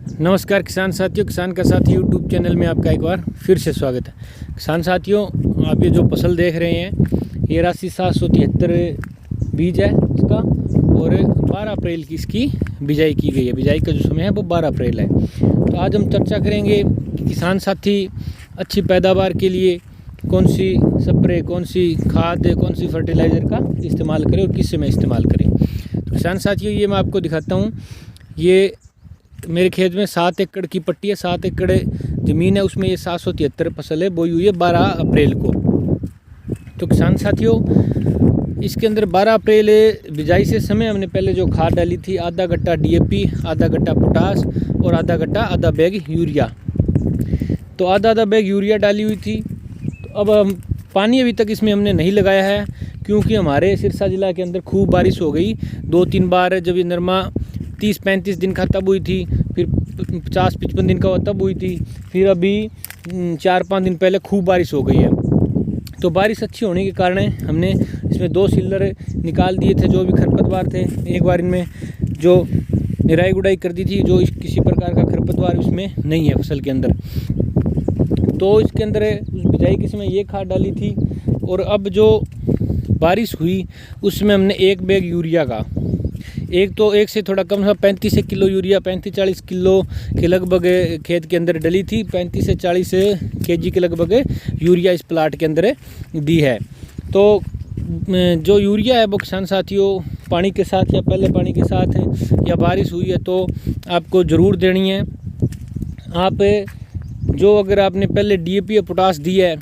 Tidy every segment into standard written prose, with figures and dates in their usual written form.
नमस्कार किसान साथियों, किसान का साथी यूट्यूब चैनल में आपका एक बार फिर से स्वागत है। किसान साथियों, आप ये जो फसल देख रहे हैं ये 8773 बीज है इसका, और 12 अप्रैल की इसकी बिजाई की गई है। बिजाई का जो समय है वो 12 अप्रैल है। तो आज हम चर्चा करेंगे कि किसान साथी अच्छी पैदावार के लिए कौन सी स्प्रे, कौन सी खाद, कौन सी फर्टिलाइज़र का इस्तेमाल करें और किस समय इस्तेमाल करें। तो किसान साथियों, ये मैं आपको दिखाता हूँ। ये मेरे खेत में 7 एकड़ की पट्टी है, 7 एकड़ ज़मीन है, उसमें ये 773 फसल है, बोई हुई है 12 अप्रैल को। तो किसान साथियों, इसके अंदर 12 अप्रैल बिजाई से समय हमने पहले जो खाद डाली थी, आधा गट्टा DAP, आधा गट्टा पोटास और आधा बैग यूरिया। तो आधा बैग यूरिया डाली हुई थी। तो अब हम पानी अभी तक इसमें हमने नहीं लगाया है, क्योंकि हमारे सिरसा ज़िला के अंदर खूब बारिश हो गई 2-3 बार। जब ये नरमा 30-35 दिन का तब हुई थी, फिर 50-55 दिन का हुआ तब हुई थी, फिर अभी 4-5 दिन पहले खूब बारिश हो गई है। तो बारिश अच्छी होने के कारण हमने इसमें 2 सिल्लर निकाल दिए थे जो भी खरपतवार थे। एक बार इनमें जो निराई गुड़ाई कर दी थी, जो किसी प्रकार का खरपतवार इसमें नहीं है फसल के अंदर। तो इसके अंदर उस बिजाई के समय ये खाद डाली थी, और अब जो बारिश हुई उसमें हमने 1 बैग यूरिया का, एक से थोड़ा कम था, 35 किलो यूरिया, 35-40 किलो के लगभग खेत के अंदर डली थी। 35 से 40 kg के लगभग यूरिया इस प्लाट के अंदर दी है। तो जो यूरिया है वो किसान साथियों पानी के साथ या पहले पानी के साथ या बारिश हुई है तो आपको ज़रूर देनी है। आप जो अगर आपने पहले DAP या पोटास दी है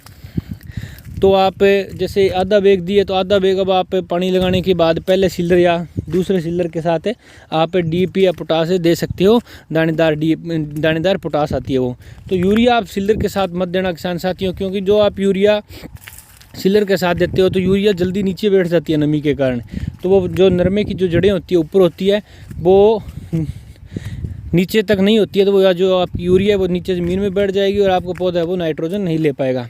तो आप जैसे आधा बैग दिए तो आधा बैग अब आप पानी लगाने के बाद पहले सिल्लर या दूसरे सिल्लर के साथ आप DAP या पोटास दे सकते हो। दानेदार पोटास आती है वो। तो यूरिया आप सिल्लर के साथ मत देना किसान साथियों, क्योंकि जो आप यूरिया सिल्लर के साथ देते हो तो यूरिया जल्दी नीचे बैठ जाती है नमी के कारण। तो वो जो नरमे की जो जड़ें होती है ऊपर होती है, वो नीचे तक नहीं होती है। तो वो जो आप यूरिया वो नीचे ज़मीन में बैठ जाएगी और आपका पौधा है वो नाइट्रोजन नहीं ले पाएगा।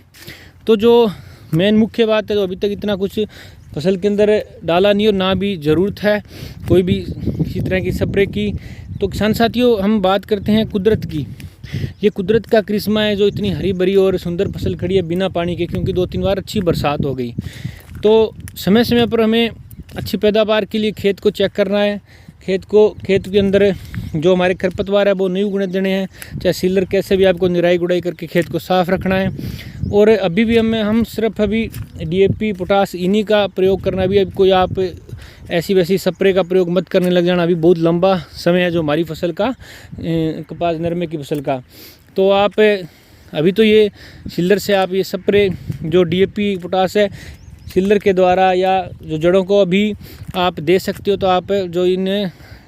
तो जो मेन मुख्य बात है, तो अभी तक इतना कुछ फसल के अंदर डाला नहीं और ना भी ज़रूरत है कोई भी किसी तरह की स्प्रे की। तो किसान साथियों, हम बात करते हैं कुदरत की। ये कुदरत का करिश्मा है जो इतनी हरी भरी और सुंदर फसल खड़ी है बिना पानी के, क्योंकि 2-3 बार अच्छी बरसात हो गई। तो समय समय पर हमें अच्छी पैदावार के लिए खेत को चेक करना है। खेत के अंदर जो हमारे खरपतवार है वो नहीं उगने देने हैं, चाहे सिल्लर कैसे भी आपको निराई गुड़ाई करके खेत को साफ़ रखना है। और अभी भी हम सिर्फ अभी DAP पोटास इन्हीं का प्रयोग करना। भी अब कोई आप ऐसी वैसी स्प्रे का प्रयोग मत करने लग जाना। अभी बहुत लंबा समय है जो हमारी फसल का, कपास नरमे की फसल का। तो आप अभी तो ये सिल्लर से आप ये स्प्रे जो DAP पोटास है सिल्लर के द्वारा या जो जड़ों को अभी आप दे सकते हो। तो आप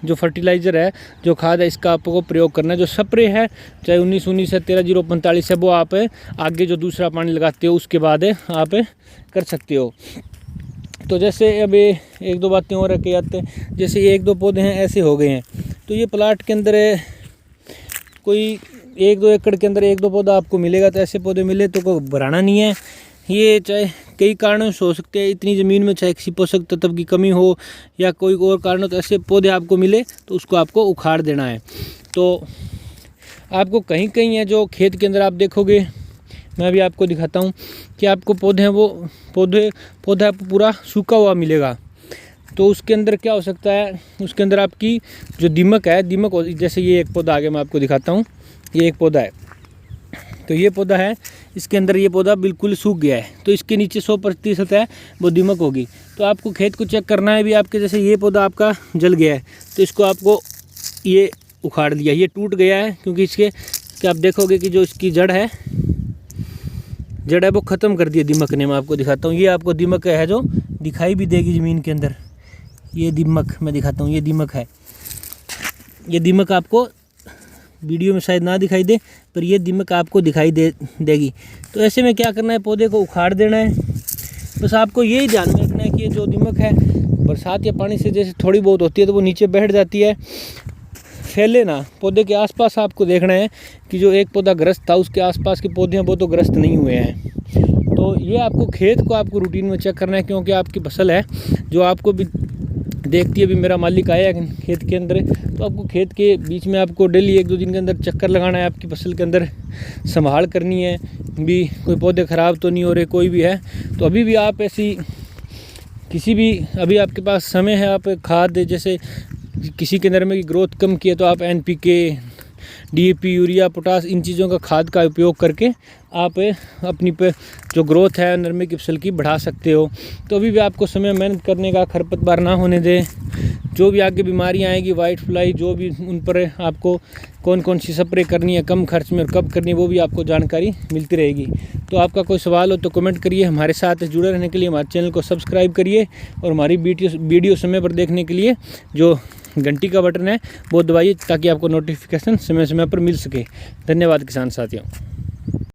जो फर्टिलाइज़र है, जो खाद है, इसका आपको प्रयोग करना है। जो स्प्रे है चाहे 19-19 है, 13-045 है, वो आप आगे जो दूसरा पानी लगाते हो उसके बाद आप कर सकते हो। तो जैसे अब 1-2 बातें और रखी जाते हैं। जैसे 1-2 पौधे हैं ऐसे हो गए हैं, तो ये प्लाट के अंदर कोई 1-2 एकड़ के अंदर 1-2 पौधा आपको मिलेगा। तो ऐसे पौधे मिले तो कोई बढ़ाना नहीं है। ये चाहे कई कारणों से हो सकते हैं, इतनी ज़मीन में चाहे किसी पोषक तत्व की कमी हो या कोई और कारण हो, तो ऐसे पौधे आपको मिले तो उसको आपको उखाड़ देना है। तो आपको कहीं कहीं है जो खेत के अंदर आप देखोगे, मैं भी आपको दिखाता हूँ कि आपको पौधे हैं वो पौधा आपको पूरा सूखा हुआ मिलेगा। तो उसके अंदर क्या हो सकता है, उसके अंदर आपकी जो दीमक है, जैसे ये एक पौधा आगे मैं आपको दिखाता हूँ, ये एक पौधा है। तो ये पौधा है, इसके अंदर ये पौधा बिल्कुल सूख गया है। तो इसके नीचे 100% है वो दीमक होगी। तो आपको खेत को चेक करना है भी आपके, जैसे ये पौधा आपका जल गया है तो इसको आपको ये उखाड़ दिया, ये टूट गया है, क्योंकि इसके कि आप देखोगे कि जो इसकी जड़ है वो ख़त्म कर दी है दीमक ने। मैं आपको दिखाता हूँ, ये आपको दीमक है जो दिखाई भी देगी ज़मीन के अंदर। ये दीमक मैं दिखाता हूँ, ये दीमक है। ये दीमक आपको वीडियो में शायद ना दिखाई दे, पर ये दीमक आपको दिखाई देगी। तो ऐसे में क्या करना है, पौधे को उखाड़ देना है। बस आपको यही ध्यान में रखना है कि ये जो दीमक है बरसात या पानी से जैसे थोड़ी बहुत होती है तो वो नीचे बैठ जाती है, फैले ना। पौधे के आसपास आपको देखना है कि जो एक पौधा ग्रस्त था उसके आसपास के पौधे हैं वो तो ग्रस्त नहीं हुए हैं। तो ये आपको खेत को आपको रूटीन में चेक करना है, क्योंकि आपकी फसल है जो आपको भी देखती है। अभी मेरा मालिक आया खेत के अंदर, तो आपको खेत के बीच में आपको डेली 1-2 दिन के अंदर चक्कर लगाना है, आपकी फसल के अंदर संभाल करनी है भी, कोई पौधे ख़राब तो नहीं हो रहे कोई भी है। तो अभी भी आप ऐसी किसी भी, अभी आपके पास समय है, आप खाद जैसे किसी के नरमे की ग्रोथ कम की है तो आप NPK, DAP, यूरिया, पोटास, इन चीज़ों का खाद का उपयोग करके आप अपनी पे जो ग्रोथ है नरमे की फसल की बढ़ा सकते हो। तो अभी भी आपको समय मेहनत करने का, खरपतवार ना होने दें। जो भी आगे बीमारियां आएगी, वाइट फ्लाई, जो भी उन पर आपको कौन कौन सी स्प्रे करनी है कम खर्च में और कब करनी है वो भी आपको जानकारी मिलती रहेगी। तो आपका कोई सवाल हो तो कमेंट करिए। हमारे साथ जुड़े रहने के लिए हमारे चैनल को सब्सक्राइब करिए और हमारी वीडियो समय पर देखने के लिए जो घंटी का बटन है वो दबाइए ताकि आपको नोटिफिकेशन समय समय पर मिल सके। धन्यवाद किसान साथियों।